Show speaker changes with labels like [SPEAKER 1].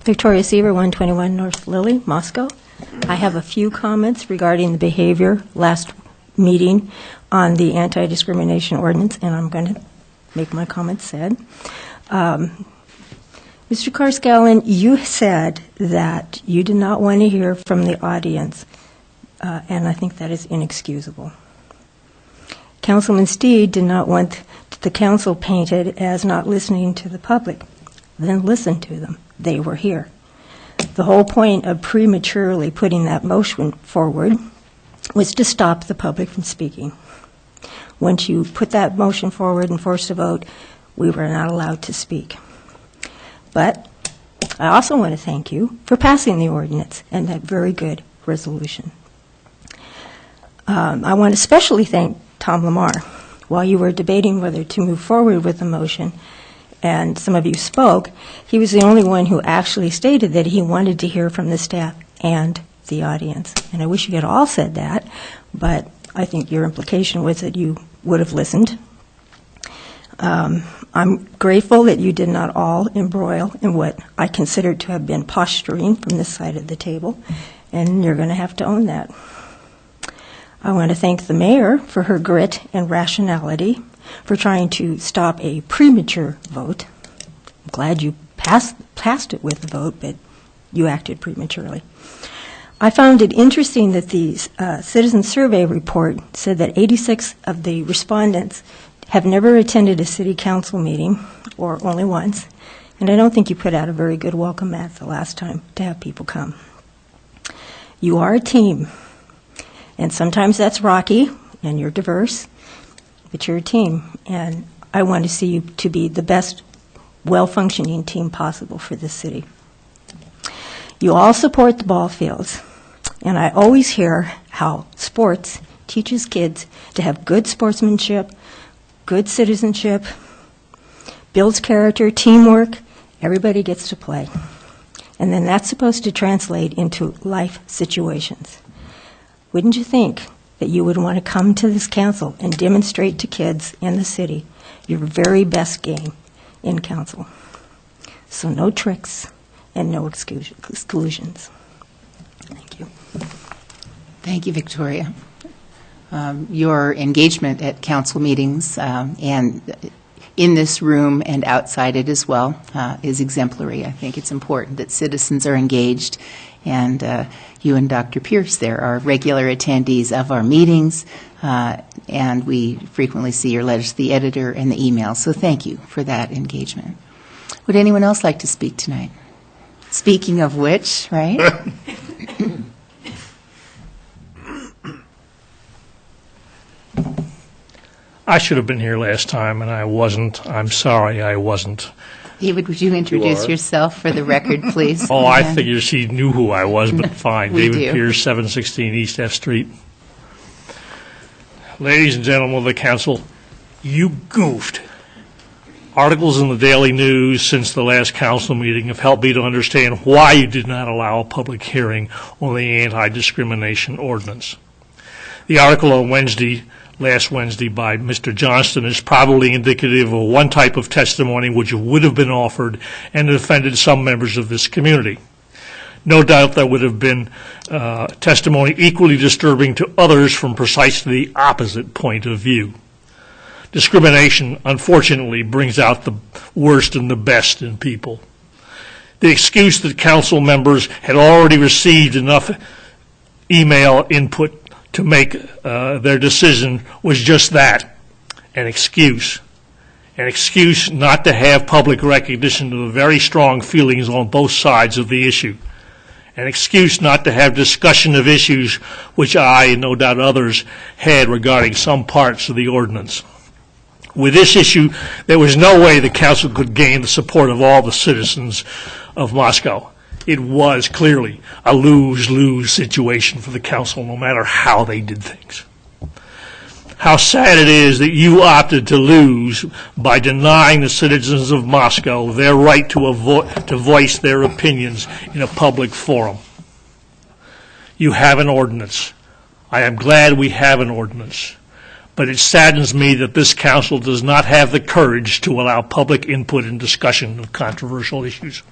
[SPEAKER 1] Victoria Seaver, 121 North Lily, Moscow. I have a few comments regarding the behavior last meeting on the anti-discrimination ordinance, and I'm going to make my comments said. Mr. Carscallon, you said that you did not want to hear from the audience, and I think that is inexcusable. Councilman Steed did not want the council painted as not listening to the public. Then listen to them. They were here. The whole point of prematurely putting that motion forward was to stop the public from speaking. Once you put that motion forward and forced a vote, we were not allowed to speak. But I also want to thank you for passing the ordinance and that very good resolution. I want to especially thank Tom Lamar. While you were debating whether to move forward with the motion, and some of you spoke, he was the only one who actually stated that he wanted to hear from the staff and the audience. And I wish you had all said that, but I think your implication was that you would have listened. I'm grateful that you did not all embroil in what I considered to have been posturing from this side of the table, and you're going to have to own that. I want to thank the mayor for her grit and rationality for trying to stop a premature vote. I'm glad you passed it with the vote, but you acted prematurely. I found it interesting that the citizen survey report said that 86 of the respondents have never attended a city council meeting, or only once, and I don't think you put out a very good welcome mat the last time to have people come. You are a team, and sometimes that's rocky, and you're diverse, but you're a team, and I want to see you to be the best well-functioning team possible for this city. You all support the ball fields, and I always hear how sports teaches kids to have good sportsmanship, good citizenship, builds character, teamwork. Everybody gets to play. And then that's supposed to translate into life situations. Wouldn't you think that you would want to come to this council and demonstrate to kids in the city your very best game in council? So no tricks and no exclusions. Thank you.
[SPEAKER 2] Thank you, Victoria. Your engagement at council meetings and in this room and outside it as well is exemplary. I think it's important that citizens are engaged, and you and Dr. Pierce there are regular attendees of our meetings, and we frequently see your letters to the editor and the emails, so thank you for that engagement. Would anyone else like to speak tonight? Speaking of which, right?
[SPEAKER 3] I should have been here last time, and I wasn't. I'm sorry I wasn't.
[SPEAKER 2] David, would you introduce yourself for the record, please?
[SPEAKER 3] Oh, I figured she knew who I was, but fine. David
[SPEAKER 2] do.
[SPEAKER 3] Pierce, 716 East F Street. Ladies and gentlemen of the council, you goofed. Articles in the Daily News since the last council meeting have helped me to understand why you did not allow a public hearing on the anti-discrimination ordinance. The article on last Wednesday by Mr. Johnston is probably indicative of one type of testimony which would have been offered and offended some members of this community. No doubt there would have been testimony equally disturbing to others from precisely the opposite point of view. Discrimination, unfortunately, brings out the worst and the best in people. The excuse that council members had already received enough email input to make their decision was just that, an excuse. An excuse not to have public recognition of the very strong feelings on both sides of the issue. An excuse not to have discussion of issues which I, and no doubt others, had regarding some parts of the ordinance. With this issue, there was no way the council could gain the support of all the citizens of Moscow. It was clearly a lose-lose situation for the council, no matter how they did things. How sad it is that you opted to lose by denying the citizens of Moscow their right to voice their opinions in a public forum. You have an ordinance. I am glad we have an ordinance. But it saddens me that this council does not have the courage to allow public input and discussion of controversial issues.